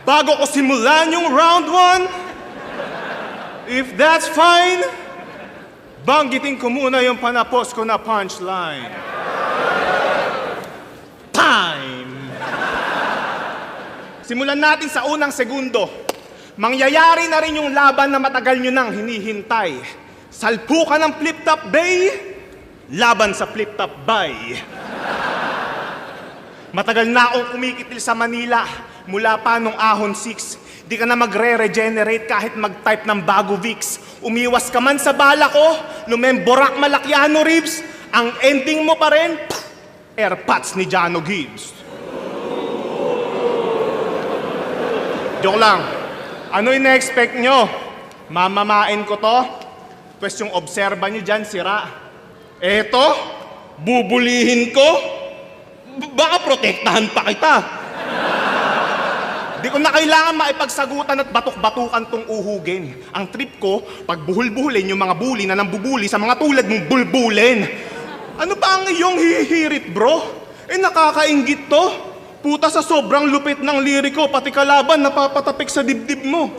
Bago ko simulan yung round 1, if that's fine, banggitin ko muna yung panapos ko na punchline. Time! Simulan natin sa unang segundo. Mangyayari na rin yung laban na matagal nyo nang hinihintay. Salpukan ng Flip-Top Bay, laban sa Flip-Top Bay. Matagal na akong kumikitil sa Manila, mula pa nung Ahon 6. Di ka na magre-regenerate kahit mag-type ng bago Vicks. Umiwas ka man sa bala ko, lumemborak Malakiano ribs, ang ending mo pa rin, airpods ni Jano Gibbs. Joke lang. Ano ina-expect nyo? Mamamain ko to? Pwes yung obserba nyo dyan, sira. Eto, bubulihin ko? Baka protektahan pa kita. Di ko na kailangan maipagsagutan at batok-batukan tong uhugin. Ang trip ko, pag buhul-buhulin yung mga bully na nambubuli sa mga tulad mong bulbulin. Ano ba ang iyong hihirit, bro? Nakakainggit to. Puta, sa sobrang lupit ng liriko, pati kalaban napapatapik sa dibdib mo.